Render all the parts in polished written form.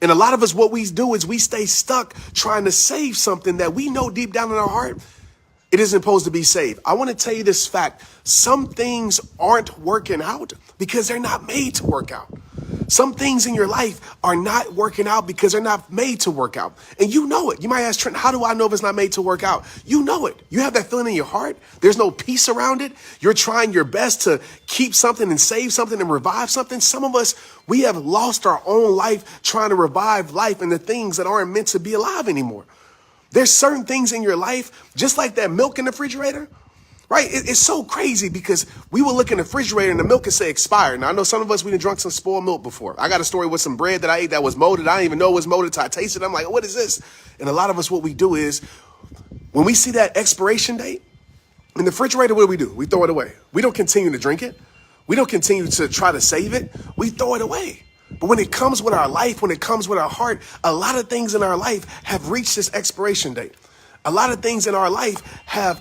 And a lot of us, what we do is we stay stuck trying to save something that we know deep down in our heart, it isn't supposed to be saved. I want to tell you this fact. Some things aren't working out because they're not made to work out. Some things in your life are not working out because they're not made to work out. And you know it. You might ask, Trent, how do I know if it's not made to work out? You know it. You have that feeling in your heart. There's no peace around it. You're trying your best to keep something and save something and revive something. Some of us, we have lost our own life trying to revive life and the things that aren't meant to be alive anymore. There's certain things in your life, just like that milk in the refrigerator, right? It's so crazy because we will look in the refrigerator and the milk can say expired. Now, I know some of us, we done drunk some spoiled milk before. I got a story with some bread that I ate that was molded. I didn't even know it was molded until I tasted it. I'm like, what is this? And a lot of us, what we do is when we see that expiration date in the refrigerator, what do? We throw it away. We don't continue to drink it. We don't continue to try to save it. We throw it away. But when it comes with our life, when it comes with our heart, a lot of things in our life have reached this expiration date. A lot of things in our life have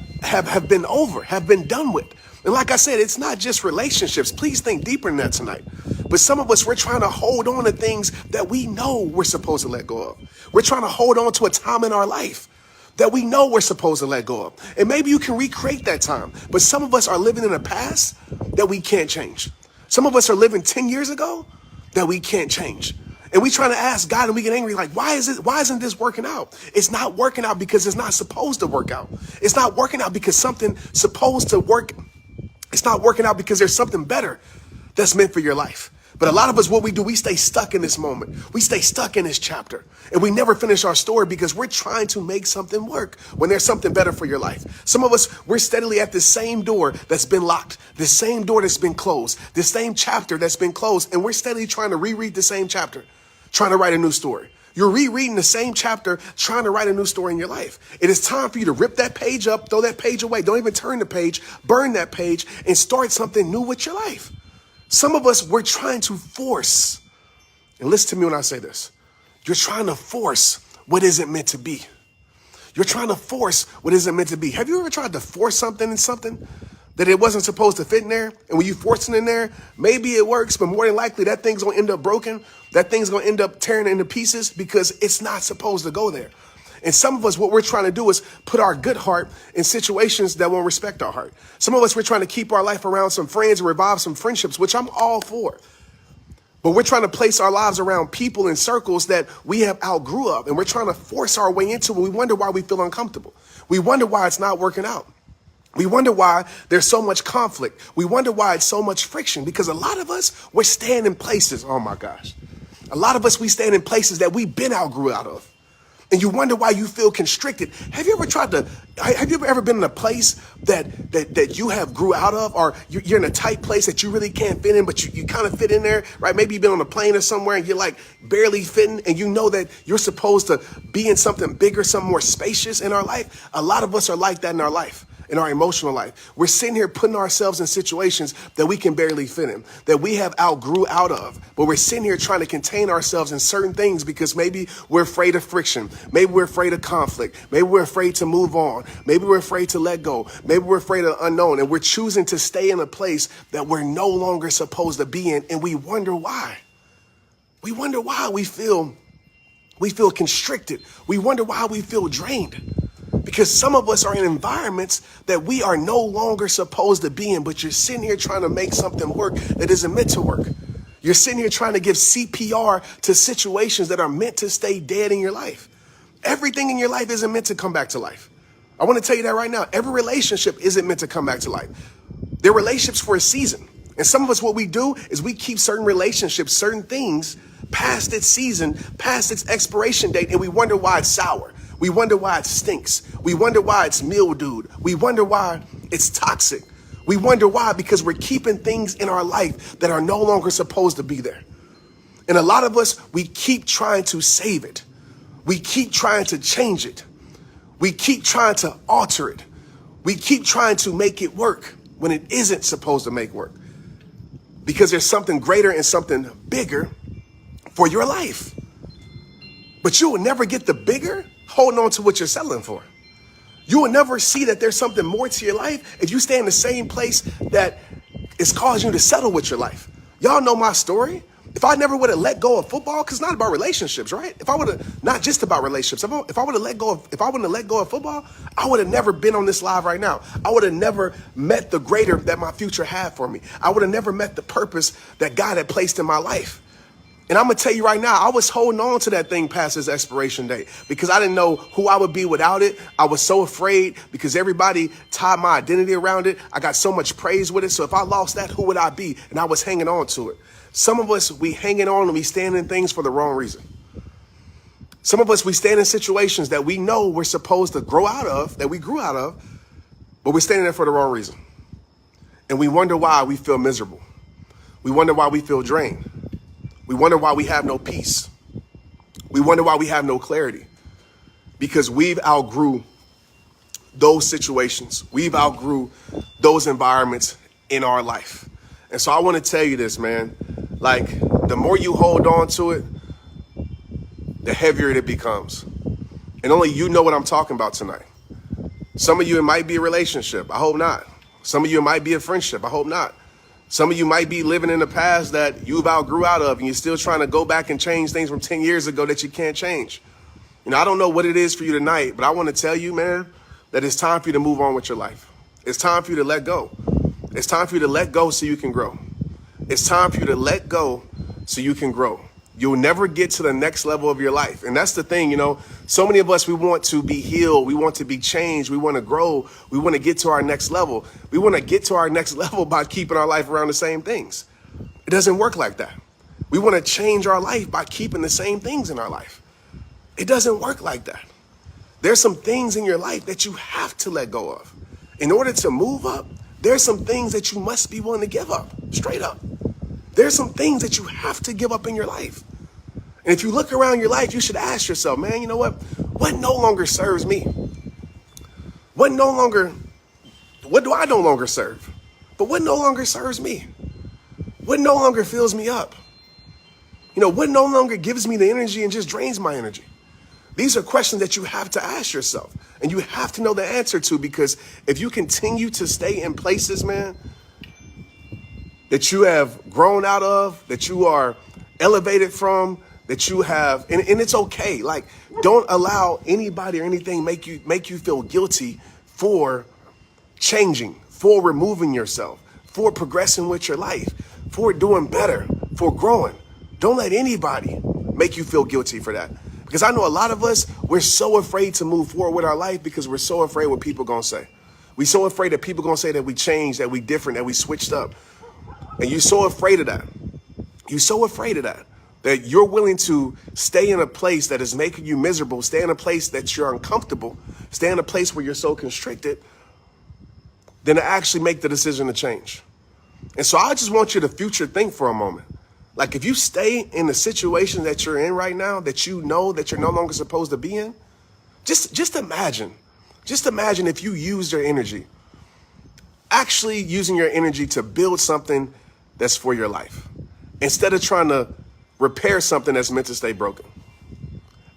been over, have been done with. And like I said, it's not just relationships. Please think deeper than that tonight. But some of us, we're trying to hold on to things that we know we're supposed to let go of. We're trying to hold on to a time in our life that we know we're supposed to let go of. And maybe you can recreate that time. But some of us are living in a past that we can't change. Some of us are living 10 years ago that we can't change. And we trying to ask God and we get angry like, why isn't this working out? It's not working out because it's not supposed to work out. It's not working out because something supposed to work. It's not working out because there's something better that's meant for your life. But a lot of us, what we do, we stay stuck in this moment. We stay stuck in this chapter and we never finish our story because we're trying to make something work when there's something better for your life. Some of us, we're steadily at the same door that's been locked, the same door that's been closed, the same chapter that's been closed. And we're steadily trying to reread the same chapter, trying to write a new story. You're rereading the same chapter, trying to write a new story in your life. It is time for you to rip that page up, throw that page away. Don't even turn the page, burn that page and start something new with your life. Some of us, we're trying to force, and listen to me when I say this, you're trying to force what isn't meant to be. You're trying to force what isn't meant to be. Have you ever tried to force something in something that it wasn't supposed to fit in there? And when you force it in there, maybe it works, but more than likely that thing's going to end up broken. That thing's going to end up tearing into pieces because it's not supposed to go there. And some of us, what we're trying to do is put our good heart in situations that won't respect our heart. Some of us, we're trying to keep our life around some friends and revive some friendships, which I'm all for. But we're trying to place our lives around people in circles that we have outgrew of. And we're trying to force our way into it. We wonder why we feel uncomfortable. We wonder why it's not working out. We wonder why there's so much conflict. We wonder why it's so much friction because a lot of us, we're staying in places. Oh my gosh. A lot of us, we stand in places that we've been outgrew out of. And you wonder why you feel constricted. Have you ever been in a place that you have grew out of, or you're in a tight place that you really can't fit in, but you kind of fit in there, right? Maybe you've been on a plane or somewhere and you're like barely fitting and you know that you're supposed to be in something bigger, something more spacious in our life. A lot of us are like that in our life. In our emotional life, we're sitting here putting ourselves in situations that we can barely fit in, that we have outgrew out of, but we're sitting here trying to contain ourselves in certain things because maybe we're afraid of friction. Maybe we're afraid of conflict. Maybe we're afraid to move on. Maybe we're afraid to let go. Maybe we're afraid of the unknown, and we're choosing to stay in a place that we're no longer supposed to be in. And we wonder why. We wonder why we feel constricted. We wonder why we feel drained. Because some of us are in environments that we are no longer supposed to be in, but you're sitting here trying to make something work that isn't meant to work. You're sitting here trying to give CPR to situations that are meant to stay dead in your life. Everything in your life isn't meant to come back to life. I want to tell you that right now. Every relationship isn't meant to come back to life. They're relationships for a season. And some of us, what we do is we keep certain relationships, certain things past its season, past its expiration date, and we wonder why it's sour. We wonder why it stinks. We wonder why it's mildewed. We wonder why it's toxic. We wonder why because we're keeping things in our life that are no longer supposed to be there. And a lot of us, we keep trying to save it. We keep trying to change it. We keep trying to alter it. We keep trying to make it work when it isn't supposed to make work. Because there's something greater and something bigger for your life. But you will never get the bigger holding on to what you're settling for. You will never see that there's something more to your life if you stay in the same place that is causing you to settle with your life. Y'all know my story. If I never would have let go of football, because it's not about relationships, right? If I would have, not just about relationships, if I would have let go of, if I wouldn't have let go of football, I would have never been on this live right now. I would have never met the greater that my future had for me. I would have never met the purpose that God had placed in my life. And I'm going to tell you right now, I was holding on to that thing past its expiration date because I didn't know who I would be without it. I was so afraid because everybody tied my identity around it. I got so much praise with it. So if I lost that, who would I be? And I was hanging on to it. Some of us, we hanging on and we stand in things for the wrong reason. Some of us, we stand in situations that we know we're supposed to grow out of, that we grew out of, but we're standing there for the wrong reason. And we wonder why we feel miserable. We wonder why we feel drained. We wonder why we have no peace. We wonder why we have no clarity. Because we've outgrew those situations. We've outgrew those environments in our life. And so I want to tell you this, man. Like, the more you hold on to it, the heavier it becomes. And only you know what I'm talking about tonight. Some of you, it might be a relationship. I hope not. Some of you, it might be a friendship. I hope not. Some of you might be living in the past that you've outgrew out of, and you're still trying to go back and change things from 10 years ago that you can't change. You know, I don't know what it is for you tonight, but I want to tell you, man, that it's time for you to move on with your life. It's time for you to let go. It's time for you to let go so you can grow. It's time for you to let go so you can grow. You'll never get to the next level of your life. And that's the thing, you know, so many of us, we want to be healed. We want to be changed. We want to grow. We want to get to our next level. We want to get to our next level by keeping our life around the same things. It doesn't work like that. We want to change our life by keeping the same things in our life. It doesn't work like that. There's some things in your life that you have to let go of. In order to move up, there's some things that you must be willing to give up, straight up. There's some things that you have to give up in your life. And if you look around your life, you should ask yourself, man, you know what? What no longer serves me? What do I no longer serve? But what no longer serves me? What no longer fills me up? You know, what no longer gives me the energy and just drains my energy? These are questions that you have to ask yourself, and you have to know the answer to, because if you continue to stay in places, man, that you have grown out of, that you are elevated from, that you have, and it's okay. Like, don't allow anybody or anything make you feel guilty for changing, for removing yourself, for progressing with your life, for doing better, for growing. Don't let anybody make you feel guilty for that. Because I know a lot of us, we're so afraid to move forward with our life because we're so afraid what people gonna say. We're so afraid that people gonna say that we changed, that we different, that we switched up. And you're so afraid of that. You're so afraid of that, that you're willing to stay in a place that is making you miserable, stay in a place that you're uncomfortable, stay in a place where you're so constricted, than to actually make the decision to change. And so I just want you to future think for a moment. Like, if you stay in the situation that you're in right now, that you know that you're no longer supposed to be in, just imagine if you used your energy, actually using your energy to build something that's for your life, instead of trying to repair something that's meant to stay broken.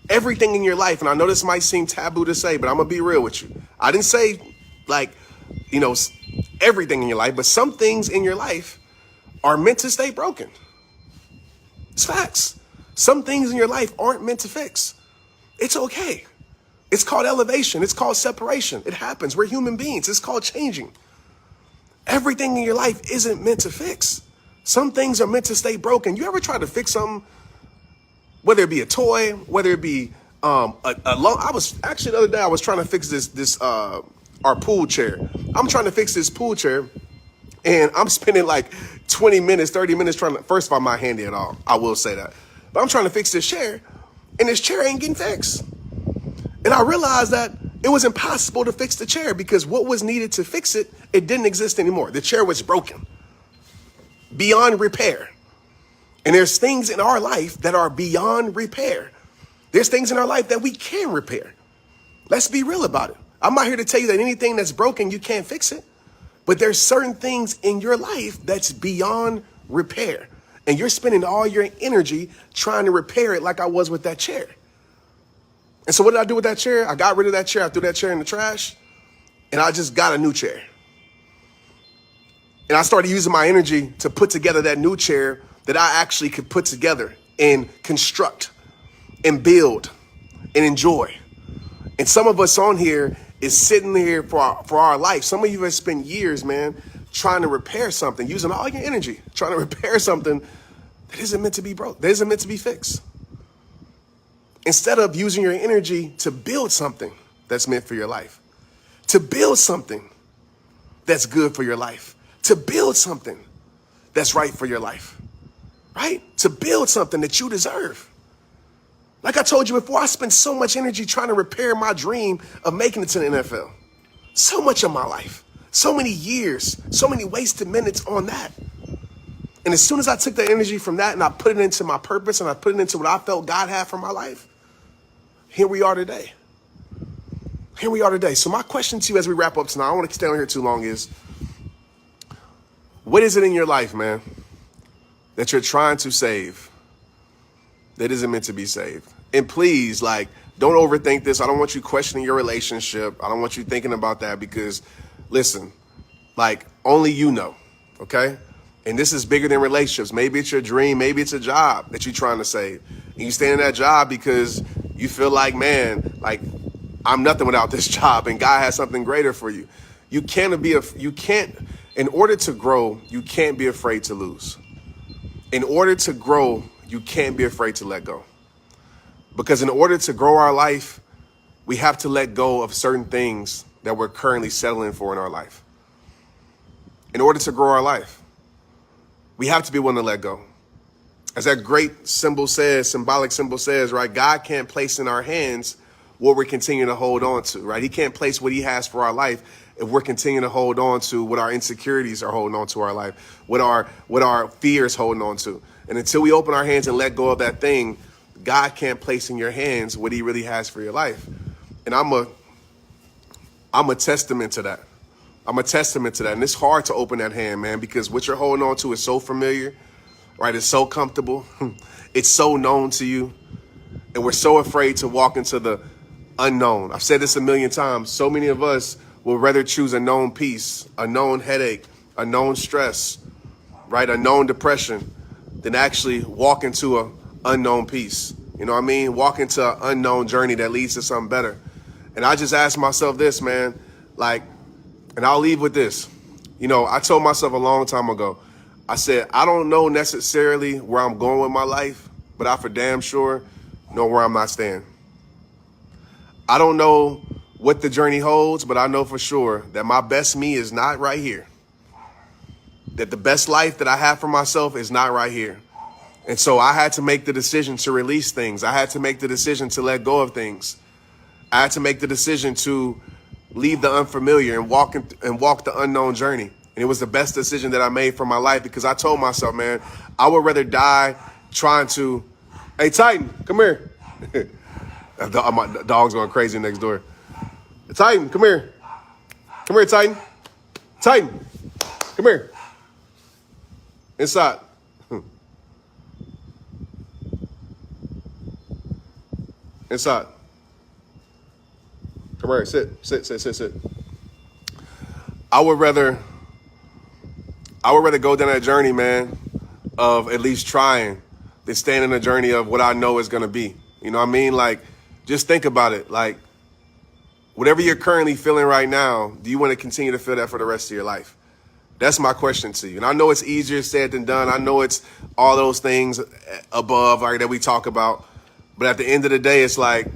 Everything in your life, and I know this might seem taboo to say, but I'm gonna be real with you. I didn't say, like, you know, everything in your life, but some things in your life are meant to stay broken. It's facts. Some things in your life aren't meant to fix. It's okay. It's called elevation. It's called separation. It happens. We're human beings. It's called changing. Everything in your life isn't meant to fix. Some things are meant to stay broken. You ever try to fix something, whether it be a toy, whether it be a long, I was actually the other day, I was trying to fix this our pool chair. I'm trying to fix this pool chair, and I'm spending like 20 minutes, 30 minutes trying to, first of all, I'm not handy at all. I will say that. But I'm trying to fix this chair, and this chair ain't getting fixed. And I realized that it was impossible to fix the chair because what was needed to fix it, it didn't exist anymore. The chair was broken, beyond repair. And there's things in our life that are beyond repair. There's things in our life that we can repair. Let's be real about it. I'm not here to tell you that anything that's broken, you can't fix it. But there's certain things in your life that's beyond repair. And you're spending all your energy trying to repair it, like I was with that chair. And so what did I do with that chair? I got rid of that chair. I threw that chair in the trash, and I just got a new chair. And I started using my energy to put together that new chair that I actually could put together and construct and build and enjoy. And some of us on here is sitting here for our life. Some of you have spent years, man, trying to repair something, using all your energy, trying to repair something that isn't meant to be broke, that isn't meant to be fixed. Instead of using your energy to build something that's meant for your life, to build something that's good for your life, to build something that's right for your life, right? To build something that you deserve. Like I told you before, I spent so much energy trying to repair my dream of making it to the NFL. So much of my life, so many years, so many wasted minutes on that. And as soon as I took the energy from that and I put it into my purpose and I put it into what I felt God had for my life, here we are today. Here we are today. So my question to you as we wrap up tonight, I don't want to stay on here too long, is what is it in your life, man, that you're trying to save that isn't meant to be saved? And please, like, don't overthink this. I don't want you questioning your relationship. I don't want you thinking about that because, listen, like, only you know, okay? And this is bigger than relationships. Maybe it's your dream. Maybe it's a job that you're trying to save. And you stay in that job because you feel like, man, like, I'm nothing without this job and God has something greater for you. In order to grow, you can't be afraid to lose. In order to grow, you can't be afraid to let go. Because in order to grow our life, we have to let go of certain things that we're currently settling for in our life. In order to grow our life, we have to be willing to let go. As that great symbolic symbol says, right? God can't place in our hands what we're continuing to hold on to, right? He can't place what he has for our life if we're continuing to hold on to what our insecurities are holding on to our life, what our fears holding on to. And until we open our hands and let go of that thing, God can't place in your hands what he really has for your life. And I'm a testament to that. I'm a testament to that. And it's hard to open that hand, man, because what you're holding on to is so familiar, right? It's so comfortable. It's so known to you. And we're so afraid to walk into the unknown. I've said this a million times. So many of us will rather choose a known peace, a known headache, a known stress, right? A known depression than actually walk into an unknown peace. You know what I mean? Walk into an unknown journey that leads to something better. And I just asked myself this, man, like, and I'll leave with this. You know, I told myself a long time ago, I said, I don't know necessarily where I'm going with my life, but I for damn sure know where I'm not staying. I don't know what the journey holds, but I know for sure that my best me is not right here. That the best life that I have for myself is not right here. And so I had to make the decision to release things. I had to make the decision to let go of things. I had to make the decision to leave the unfamiliar and walk the unknown journey. And it was the best decision that I made for my life because I told myself, man, I would rather die trying to, hey, Titan, come here. My dog's going crazy next door. Titan, come here. Come here, Titan. Titan, come here. Inside. Inside. Come here, sit. I would rather go down that journey, man, of at least trying than staying in the journey of what I know is going to be. You know what I mean? Like, just think about it. Like, whatever you're currently feeling right now, do you want to continue to feel that for the rest of your life? That's my question to you. And I know it's easier said than done. I know it's all those things above that we talk about. But at the end of the day, it's like,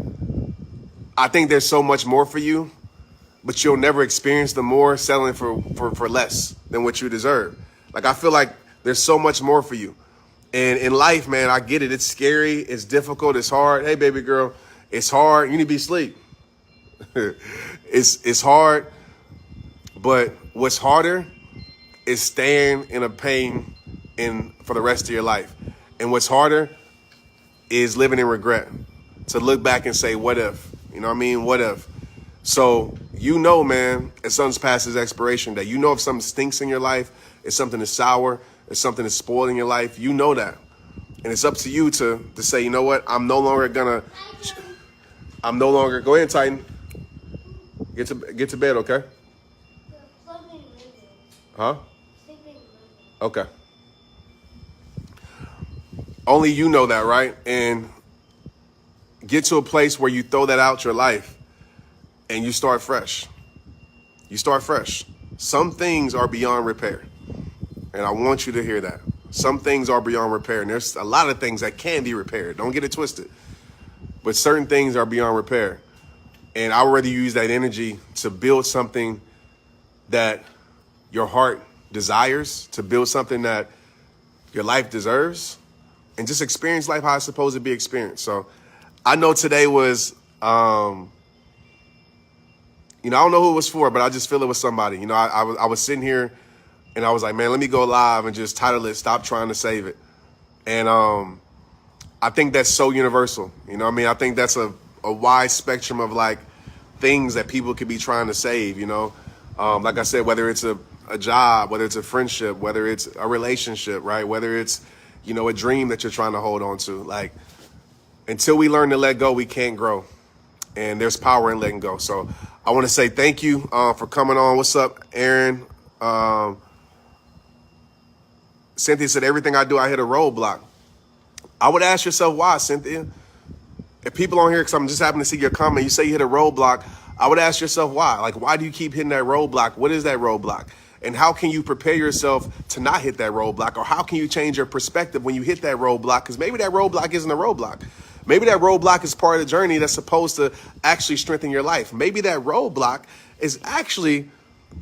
I think there's so much more for you, but you'll never experience the more settling for less than what you deserve. Like, I feel like there's so much more for you. And in life, man, I get it. It's scary. It's difficult. It's hard. Hey, baby girl, it's hard. You need to be asleep. It's hard. But what's harder is staying in a pain for the rest of your life. And what's harder is living in regret. To look back and say, what if? You know what I mean? What if? So, you know, man, as something's past its expiration date. You know if something stinks in your life, if something is sour, if something is spoiled in your life, you know that. And it's up to you to say, you know what? I'm no longer, go ahead, Titan. Get to bed, okay? Huh? Okay. Only you know that, right? And get to a place where you throw that out your life and you start fresh. You start fresh. Some things are beyond repair. And I want you to hear that. Some things are beyond repair. And there's a lot of things that can be repaired. Don't get it twisted. But certain things are beyond repair. And I would rather use that energy to build something that your heart desires, to build something that your life deserves, and just experience life how it's supposed to be experienced. So I know today was, I don't know who it was for, but I just feel it was somebody. I was sitting here and I was like, man, let me go live and just title it, Stop Trying to Save It. And I think that's so universal. I think that's a wide spectrum of like things that people could be trying to save, like I said, whether it's a job, whether it's a friendship, whether it's a relationship, right? Whether it's, a dream that you're trying to hold on to. Like, until we learn to let go, we can't grow. And there's power in letting go. So I want to say thank you for coming on. What's up, Aaron? Cynthia said, everything I do, I hit a roadblock. I would ask yourself why, Cynthia. If people on here, because I'm just happen to see your comment, you say you hit a roadblock, I would ask yourself why. Like, why do you keep hitting that roadblock? What is that roadblock? And how can you prepare yourself to not hit that roadblock? Or how can you change your perspective when you hit that roadblock? Because maybe that roadblock isn't a roadblock. Maybe that roadblock is part of the journey that's supposed to actually strengthen your life. Maybe that roadblock is actually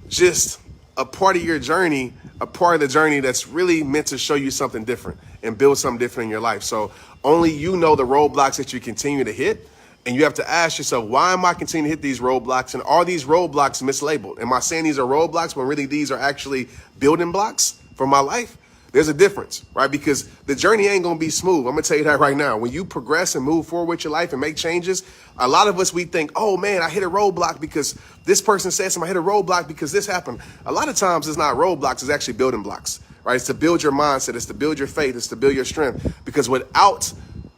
just a part of your journey, a part of the journey that's really meant to show you something different and build something different in your life. So only you know the roadblocks that you continue to hit. And you have to ask yourself, why am I continuing to hit these roadblocks? And are these roadblocks mislabeled? Am I saying these are roadblocks when really these are actually building blocks for my life? There's a difference, right? Because the journey ain't going to be smooth. I'm going to tell you that right now. When you progress and move forward with your life and make changes, a lot of us, we think, oh man, I hit a roadblock because this person said something. I hit a roadblock because this happened. A lot of times it's not roadblocks, it's actually building blocks, right? It's to build your mindset. It's to build your faith. It's to build your strength. Because without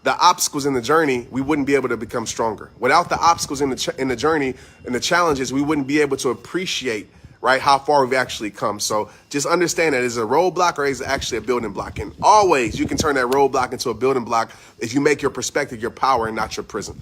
the obstacles in the journey, we wouldn't be able to become stronger. Without the obstacles in the journey and the challenges, we wouldn't be able to appreciate, right, how far we've actually come. So just understand that it's a roadblock or is it actually a building block. And always you can turn that roadblock into a building block if you make your perspective your power and not your prison.